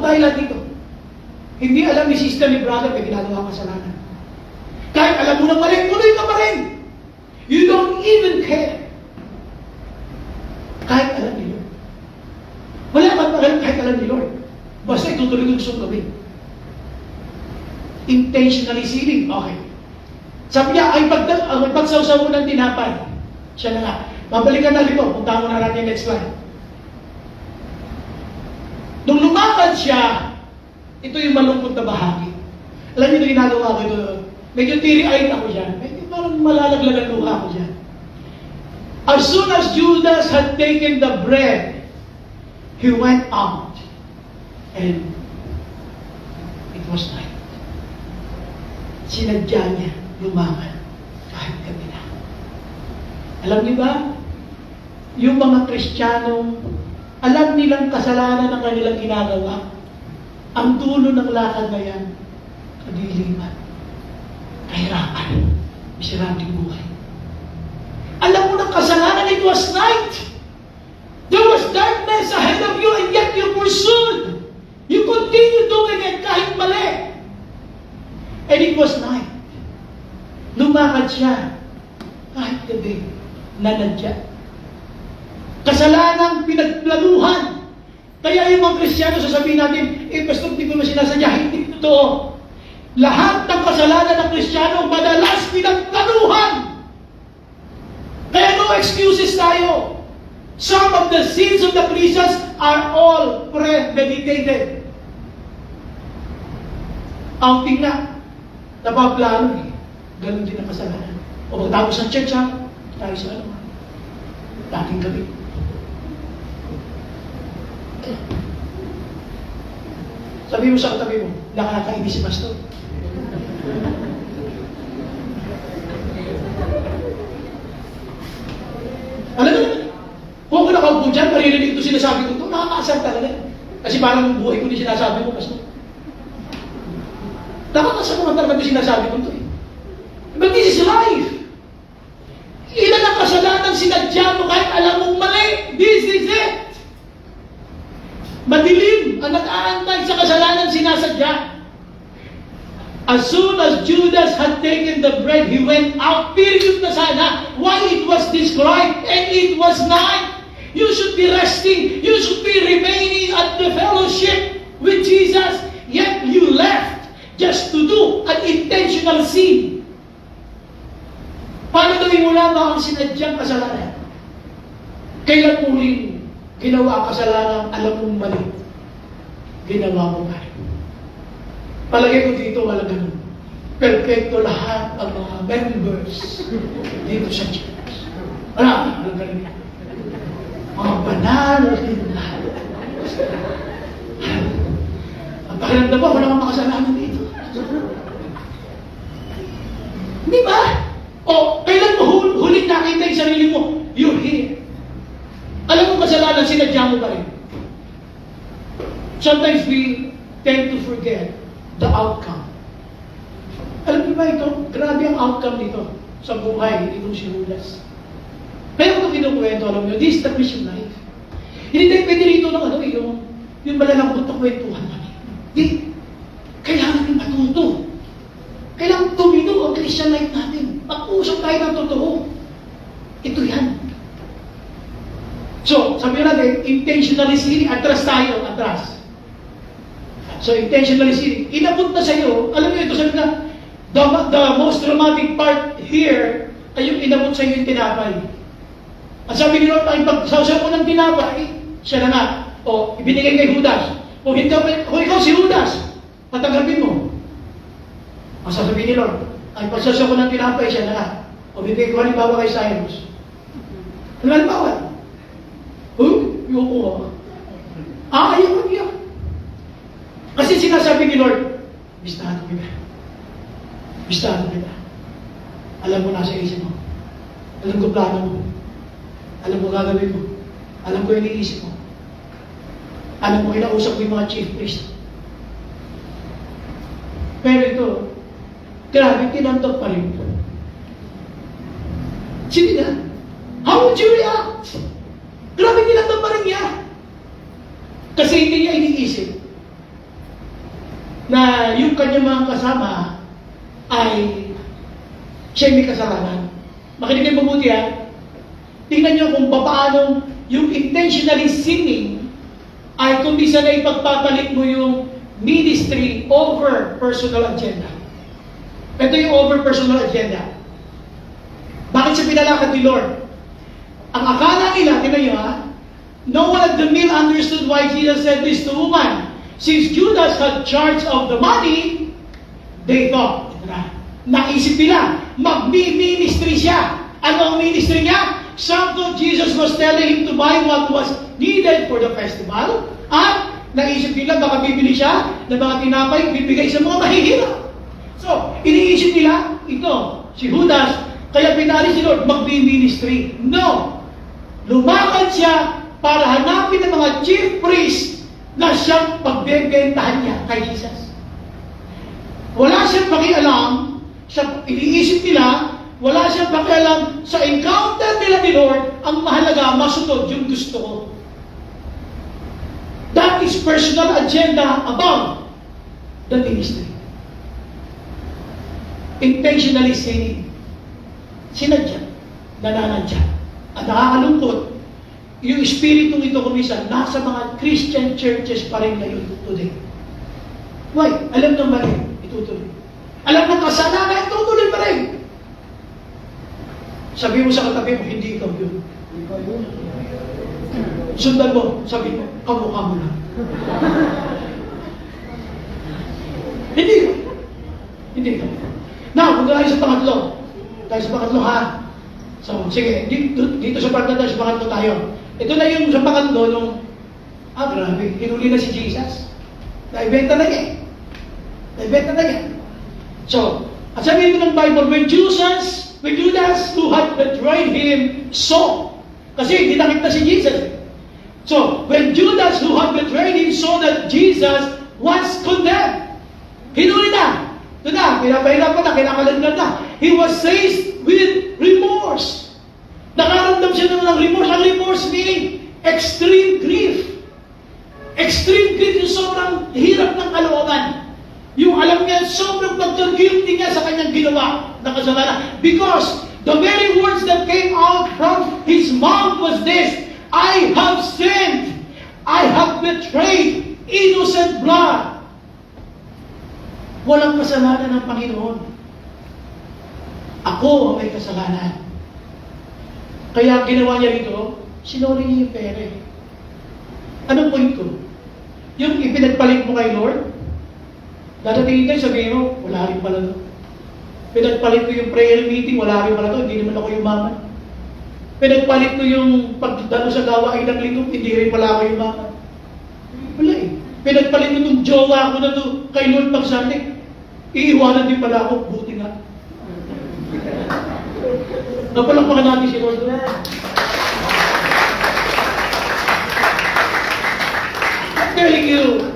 tayo lang dito. Hindi alam ni sister ni brother, may ginagawa kasalanan. Kahit alam mo ng mali, tuloy ka pa rin. You don't even care. Kahit alam ni Lord. Wala kang alam kahit alam ni Lord. Basta itutuloy yung gusto gawin. Intentionally sinning. Okay. Sabi niya, ang pagsawsaw mo ng tinapay. Siya na nga. Babalikan na ito. Punta mo na natin next slide. Nung lumakad siya, ito yung malungkot na bahagi. Alam niyo ito ginagawa ko ito. Medyo teary-eyed ako dyan. Medyo parang malalaglag ang luha ako dyan. As soon as Judas had taken the bread, he went out. And it was night. Sinadya niya lumakad kahit gabi na. Alam niyo ba? Yung mga Kristiyanong alam nilang kasalanan ng kanilang ginagawa. Ang dulo ng lakad na yan, kadiliman, kahirapan, miserabling buhay. Alam mo ng kasalanan, it was night. There was darkness ahead of you and yet you pursued. You continue doing it kahit mali. And it was night. Lumakad siya kahit gabi na nandiyan. Kasalanang pinagplanuhan. Kaya yung mga Kristiyano, sasabihin natin, pastor, hindi ko na sinasadya. Hindi totoo. Lahat ng kasalanan ng Kristiyano, madalas pinagplanuhan. Kaya no excuses tayo. Some of the sins of the Christians are all premeditated. Outing na. Napaplano eh. Ganon din ang kasalanan. O pagtapos ng church ha, tayo sa ano. Dating gabi. Sabi mo sa katabi mo, nakakainis si pastor. Alam mo naman, kung ako nakaupo dyan, maririnig ito sinasabi ko ito, nakakaasar talaga. Kasi parang buhay ko din sinasabi mo, pastor. Nakakasar naman talaga ito sinasabi ko ito eh. But this is life. Ilan ang kasalanan sinadya mo kahit alam mong mali. This is it. Madilim ang nag-aantay sa kasalanan sinasadya. As soon as Judas had taken the bread, he went out. Period na sana. Why it was described and it was night. You should be resting. You should be remaining at the fellowship with Jesus. Yet you left just to do an intentional sin. Paano gawin mo lamang ang sinadyang kasalanan? Kailan muling ginawa ang kasalanan, alam mong mali, ginawa mo pa rin. Palagay ko dito, wala ganun. Perfecto lahat ang mga members dito sa church. Wala ganun yan. Mga banal din lahat. Ang pakiramdam ba, wala kang makasalanan dito. Di ba? O, kailan mo huling nakita yung sarili mo? You're here. Alam mo kasalanan, sinadya mo pa rin. Sometimes we tend to forget the outcome. Alam niyo ba ito? Grabe ang outcome nito sa buhay nitong si Judas. Pero ito kinukwento, alam niyo, this is the Christian life. Hindi tayo pwede rito ng ano, yung malalambot na kwentuhan namin. Di, kailangan yung matuto. Kailangan tumino ang Christian life natin. Mag-usap tayo ng totoo. Ito yan. So, sabi natin, intentionally sinning. Atras tayo, atras. So, intentionally sinning. Inabot na sa'yo. Alam mo ito, sabi na, the most dramatic part here ay yung inabot sa'yo yung tinapay. At sabi ni Lord, ay pagsawsaw ko ng tinapay, siya na nga. O, ibinigay kay Judas. Kung ikaw si Judas, patanggapin mo. Ang sasabihin ni Lord, ay pagsasya ko ng tinapay siya na nga. O bibigay ko halimbawa kay Cyrus. Ano halimbawa? Yung ko. Ayaw ko niya. Kasi sinasabi ni Lord, bistahan ko kita. Bistahan ko kita. Alam mo nasa isip mo. Alam ko plano mo. Alam mo gagawin mo. Alam ko yung iniisip mo. Alam mo kinausap ko yung mga chief priest. Pero ito, grabe, tinanggap pa rin. Sige na. How would you react? Grabe, tinanggap pa rin niya. Kasi hindi niya iniisip na yung kanyang mga kasama ay siya may kasalanan. Makinig kayo mabuti ha. Tingnan niyo kung paano yung intentionally sinning ay kung di sana ipagpapalit mo yung ministry over personal agenda. Ito yung over personal agenda. Bakit siya pinalakad ni Lord? Ang akala nila, tingnan nyo ha, no one at the meal understood why Jesus said this to woman. Since Judas had charge of the money, they thought, naisip nila, mag-ministry siya. Ano ang ministry niya? Some thought Jesus was telling him to buy what was needed for the festival. At naisip nila, baka bibili siya ng mga tinapay, bibigay sa mga mahihirap. So, iniisip nila, ito, si Judas, kaya pinali si Lord, mag-ministry. No! Lumakad siya para hanapin ng mga chief priest na siyang pagbebentahan niya kay Jesus. Wala siyang pakialam sa iniisip nila, wala siyang pakialam sa encounter nila ni Lord, ang mahalaga, masunod yung gusto ko. That is personal agenda above the ministry. Intentionally sinning. Sinadya, nananadya. At nakakalungkot, yung espiritong ito kumisan, nasa mga Christian churches pa rin ngayon today. Why? Alam ng mali, itutuloy. Alam ng kasalanan, itutuloy pa rin. Sabi mo sa katabi mo, hindi ikaw yun. Sundan mo, sabi mo, kamukha mo lang. Hindi ka. Hindi ka. Now, kung tayo sa pangatlo. Tayo sa pangatlo, ha? So, sige, dito sa part na tayo, sa pangatlo tayo. Ito na yung sa pangatlo nung, grabe, hinuli na si Jesus. Naibenta na niya. Naibenta na niya. So, at sabihin ko ng Bible, when Judas, who had betrayed him, saw. Kasi dinakit na si Jesus. So, when Judas, who had betrayed him, saw that Jesus was condemned. Hinuli na. Ito na, pinapahirapan na, kinakalaglan na. He was seized with remorse. Nakaramdam siya ng remorse. Ang remorse meaning extreme grief. Extreme grief, yung sobrang hirap ng kalooban. Yung alam niya, sobrang pagka-guilty niya sa kanyang ginawa na kasalanan. Because the very words that came out from his mouth was this: I have sinned. I have betrayed innocent blood. Walang kasalanan ng Panginoon. Ako ang may kasalanan. Kaya ginawa niya rito, sinuri niya yung pere. Anong point ko? Yung ipinagpalit mo kay Lord, dadatingin tayo, sabihin mo, wala rin pala to. Pinagpalit ko yung prayer meeting, wala rin pala to, hindi naman ako yumaman. Pinagpalit ko yung pagdalo sa gawain ng lingkod, hindi rin pala ako yumaman. Wala eh. Pinagpalit ko itong jowa ko na to kay Lord pagsanik. Iiwanan din pala ako, buti nga. Napalakpakan natin si Lord. I'm telling you,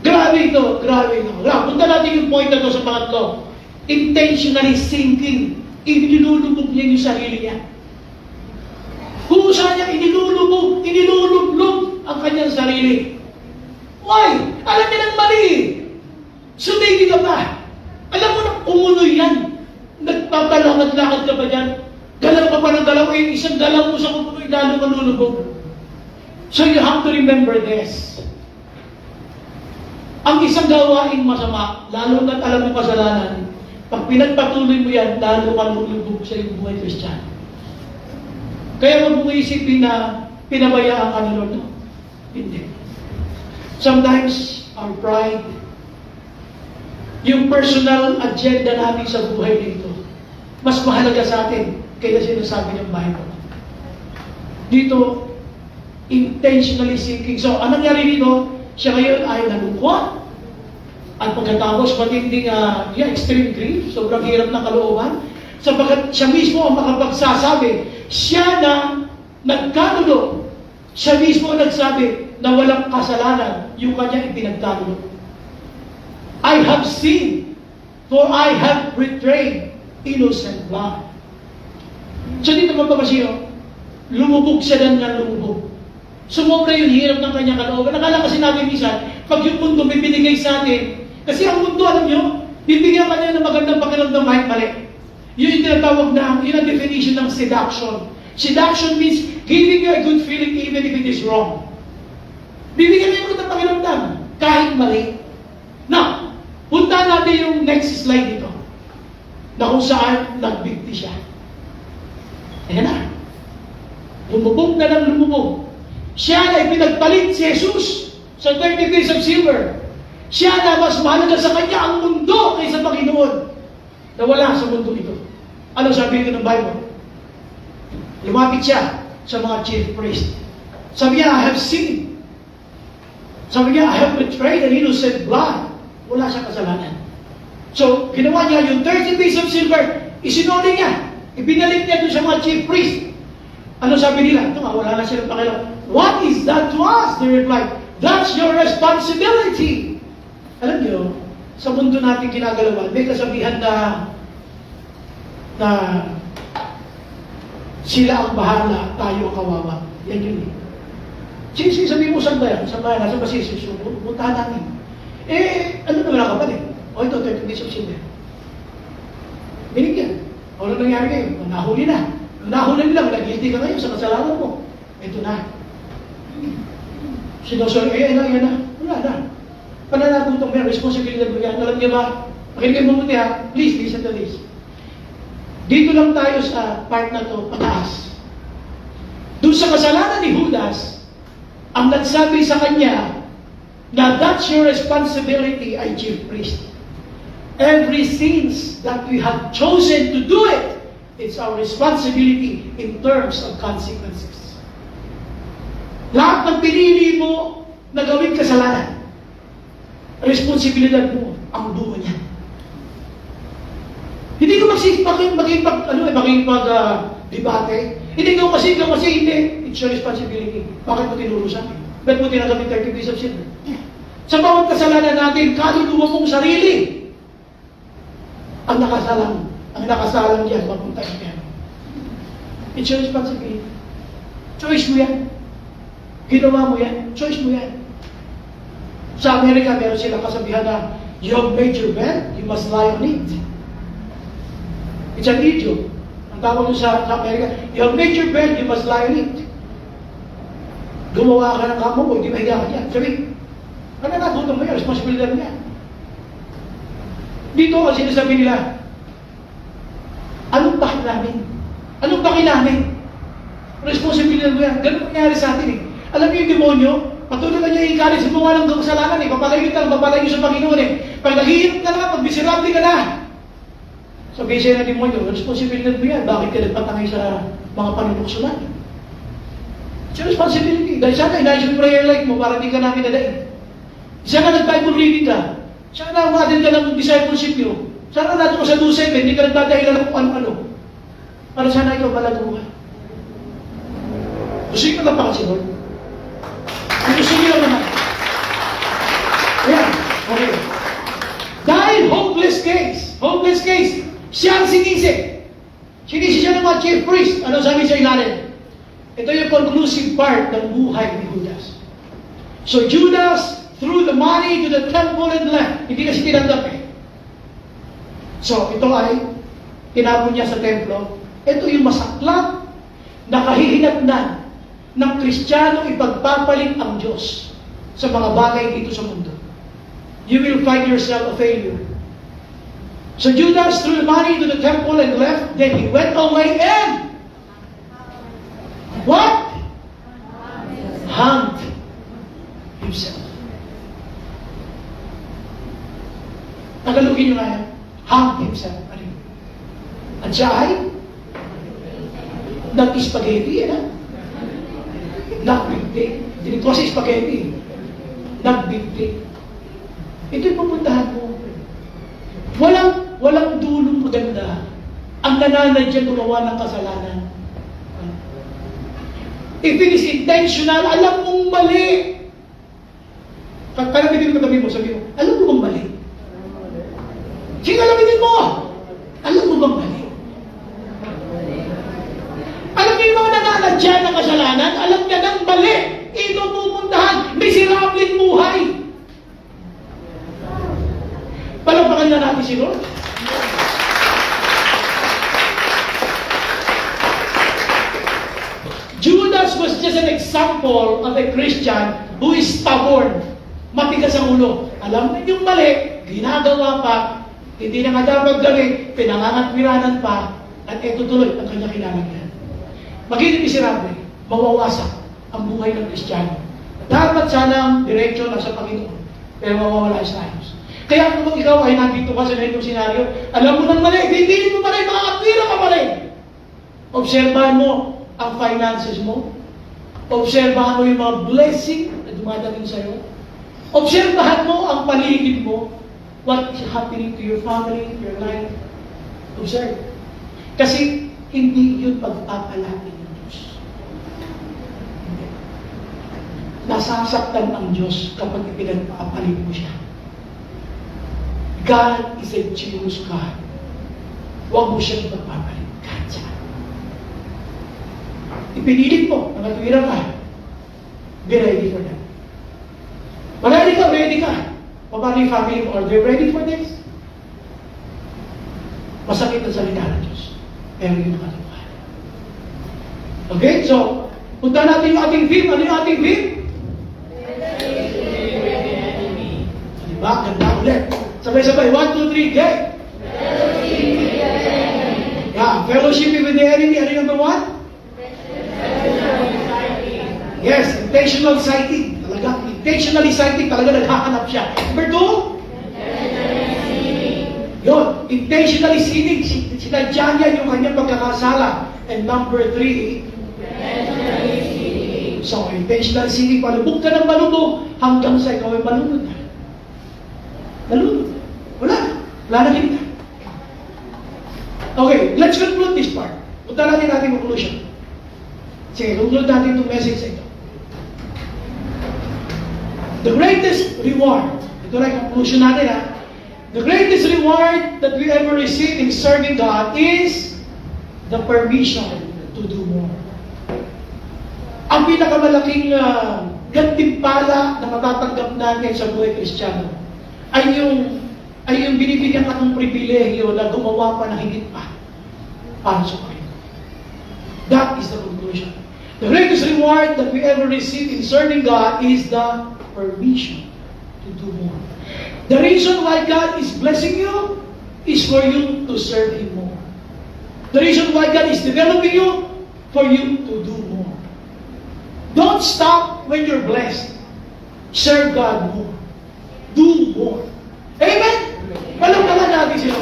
grabe ito, grabe ito. Punta natin yung point na ito sa pangatlo. Intentionally sinking. Inilulubog niya yung sarili niya. Kusa niya, inilulublog ang kanyang sarili. Why? Alam niya ng mali. Sumigi ka pa. Alam mo na umunoy yan. Nagpapalakad-lakad ka ba dyan? Galaw ka pa ng galaw. Isang galaw mo sa kumunoy, lalo ka lulubog. So you have to remember this. Ang isang gawaing masama, lalo na't alam mo kasalanan, pag pinagpatuloy mo yan, lalo ka lulubog sa iyong buhay Christian. Kaya huwag mo isipin na pinabayaan ka ni Lord. No? Hindi. Sometimes, our pride, yung personal agenda natin sa buhay nito, mas mahalaga sa atin kaya sinasabi ng Bible. Dito, intentionally seeking. So, anong nangyari dito? Siya ngayon ay nalungkot. At pagkatapos, matinding extreme grief, sobrang hirap na kalooban. Sapagkat siya mismo ang makapagsasabi, siya na nagkanulo. Siya mismo ang nagsabi na walang kasalanan yung kanya ipinagkanulo. I have sinned, for I have betrayed innocent blood. So dito magpapasiyo, lumubog siya ng lumubog. Sumobra yung hirap ng kanyang kalooban. Nakala kasi natin minsan, pag yung mundo may binigay sa atin, kasi ang mundo, alam nyo, bibigyan ka niya ng magandang pakiramdam kahit mali. Yun yung tinatawag na, yun ang definition ng seduction. Seduction means giving you a good feeling even if it is wrong. Bibigyan niya magandang pakiramdam kahit mali. Now, punta natin yung next slide dito, na kung saan nagbigti siya. Ayan na. Lumubog na ng lumubog. Siya na ipinagpalit si Jesus sa 30 pieces of silver. Siya na mas mahalaga sa kanya ang mundo kaysa Panginoon na wala sa mundo ito. Ano sabi ito ng Bible? Lumapit siya sa mga chief priest. Sabi niya, I have sinned. Sabi niya, I have betrayed an innocent blood. Wala siyang kasalanan. So, ginawa niya yung 30 pieces of silver, isinuli niya. Ibinalik niya doon sa mga chief priest. Ano sabi nila? Ito nga, wala na silang pakialam. What is that to us? They replied, that's your responsibility. Alam niyo, sa mundo natin kinagalawan, may kasabihan na Sila ang bahala, tayo ang kawawa. Yan yun eh. Sabihin mo, saan ba yan? Saan ba yan? Nasa basisip? So, puntahan natin. Ano naman ang kapatid? O ito, 30 days of sin. Binigyan. O ano nangyari kayo? Nahuli na. Nahuli nila, guilty ka ngayon sa kasalanan mo. Ito na. Sinosol, yan na. Wala na. Pananagutom mo yan, responsibilidad mo yan. Alam niyo ba? Makinig mo muna ha. Please, listen to this. Dito lang tayo sa part na to, pataas. Doon sa kasalanan ni Judas, ang nagsabi sa kanya, na that's your responsibility, ay chief priest. Every sins that we have chosen to do it, it's our responsibility in terms of consequences. Lahat ng pinili mo na gawing kasalanan, responsibilidad mo ang buo niya. Hindi ko makipag-debate. Hindi ko kasi hindi. It's your responsibility. Bakit mo tinuro sa akin? Ba't mo tinagamit 30 days of sin? Sa bawat kasalanan natin, kaluluwa mong sarili ang nakasalang diyan, mapunta niya. It's your responsibility. Choice mo yan. Ginawa mo yan. Choice mo yan. Sa Amerika, meron silang kasabihan na, you have made your bed, you must lie on it. It's an idiom. Ang tawag nyo sa Amerika, you have made your bed, you must lie on it. Gumawa ka ng kamo mo, hindi mahiga ka dyan. Sabi, ano natuto mo yan? Responsibilidad mo yan. Dito ang sinasabi nila, anong bakit namin? Anong bakit namin? Responsibilidad mo yan. Ganun nangyari sa atin eh. Alam niyo yung demonyo, patuloy na niya ikalit sa mga ng kasalanan eh. Papalayo sa Panginoon eh. Pag naghihirap ka na, pag miserable ka na. Sabi siya na demonyo, responsibilidad mo yan. Bakit ka nagpatangay sa mga panunukso natin? It's your responsibility. Dahil sana inayos yung prayer life mo para di ka namin nadaig. Sana nag-Bible reading ka. Sana umatin ka ng discipleship nyo. Sana natin ko sa 2-7, hindi ka nagdadahilan kung ano-ano. Para sana ikaw malago ka. Gusto nyo lang pa kasi, Lord? Gusto nyo lang naman. Ayan, okay. Dahil hopeless case, siya ang sinisi. Sinisi siya ng mga chief priest. Ano sabi sa ilalim? Ito yung conclusive part ng buhay ni Judas. So Judas threw the money to the temple and left. Hindi kasi tinanggap eh. So ito ay tinapon niya sa templo. Ito yung masaklap na kahihinatnan ng Kristiyano ipagpapalit ang Diyos sa mga bagay dito sa mundo. You will find yourself a failure. So Judas threw the money to the temple and left. Then he went away and what? Hanged himself. Tagalogin nyo nga yan. Hanged himself. At siya ay nag-spaghetti, nagbigti. Hindi ko kasi spaghetti. Nagbigti. Ito yung pupuntahan mo. Walang dulong maganda ang nananadyan gumawa ng kasalanan. If it is intentional, alam mong mali. Kalamitin mo katabi mo, sabi mo, alam mo bang mali? Sige, kalamitin mo! Alam mo bang mali? Alam niyo yung mga nananadyan ng kasalanan, alam niya ng mali. Ito pupuntahan, miserableng buhay. Palampakan na natin si Lord. Judas was just an example of a Christian who is stubborn. Matigas ang ulo. Alam na yung mali, ginagawa pa, hindi na nga dapat gawin, pinangangatwiranan pa, at ito tuloy ang kanyang kinalagyan. Magiging miserable, mawawasak ang buhay ng Kristiyano. Dapat sanang diretsyo na sa Panginoon, pero mawawala sa ayos. Kaya kung ikaw ay nandito ka sa ganitong senaryo, alam mo ng mali, hindi mo pa rin, makakatwira ka pa rin. Obserbahan mo ang finances mo. Obserbahan mo yung mga blessing na dumadating sa'yo. Obserbahan mo ang paligid mo. What is happening to your family, your life. Observe. Kasi hindi yun pagpapalaki ng Diyos. Nasasaktan ang Diyos kapag ipinagpapalit mo siya. God is a jealous God. Huwag mo siyang pagpapalit. God siya. ipinilit mo, nangatwiran ka, be ready for that. Ready ka, ready ka. Paano yung family mo? Are they ready for this? Masakit ang salita ng Diyos. Pero yun ang katotohanan. Okay? So, punta natin yung ating theme. Ano yung ating theme? Diba? Ganda ulit. Sabay-sabay. 1, 2, 3, get! Yeah, fellowship with the enemy. Ano yung number 1? Yes, intentional sighting. Talaga, intentionally sighting. Talaga naghahanap siya. Number 2? Yun, intentionally sinning. Sinadya niya yung kanyang pagkakasala. And number 3, so intentional sinning. Palubog ka ng palubog hanggang sa ikaw ay malunod na. Malunod. Wala na. Wala na kita. Okay, let's conclude this part. Punta natin ating conclusion. Sige, conclude natin itong message sa ito. The greatest reward, ito na yung conclusion natin ha. The greatest reward that we ever receive in serving God is the permission to do more. Ang pinakamalaking gantimpala na matatanggap natin sa buhay Kristiyano ay yung binibigyan ka ng pribilehyo na gumawa pa na higit pa para sa Panginoon. That is the conclusion. The greatest reward that we ever receive in serving God is the permission to do more. The reason why God is blessing you is for you to serve Him more. The reason why God is developing you, for you to do more. Don't stop when you're blessed. Serve God more. Do more. Amen? Palangkalan natin sila.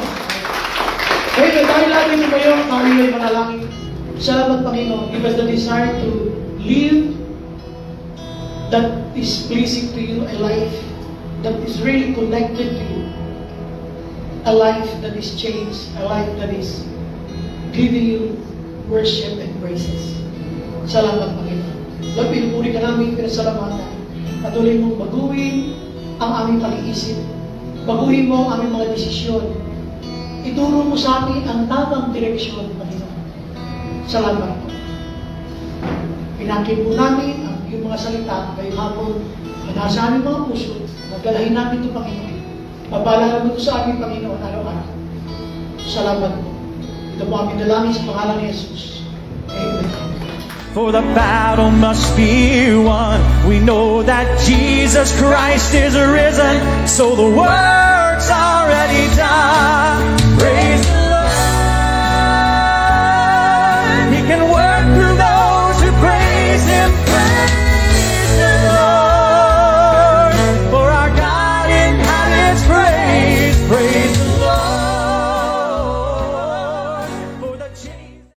Amen. Dahil natin ito kayo, tayo ay manalangin. Salamat Panginoon. Give us the desire to live that is pleasing to you, a life that is really connected to you, a life that is changed, a life that is giving you worship and praises. Salamat Panginoon. Lord, pinupuri ka namin, pinasalamatan. Patuloy mong baguhin ang aming pag-iisip. Baguhin mo ang aming mga desisyon. Ituro mo sa amin ang tamang direksyon, Panginoon. Salamat po. Pinangkin po namin ang iyong mga salita ngayong hapon na nasa aming mga puso. Magdalahin namin ito, Panginoon. Papalaran mo ito sa aming Panginoon araw-araw. Salamat po. Ito po aming dalangin sa pangalan ni Jesus. Amen. For the battle must be won. We know that Jesus Christ is risen, so the work's already done.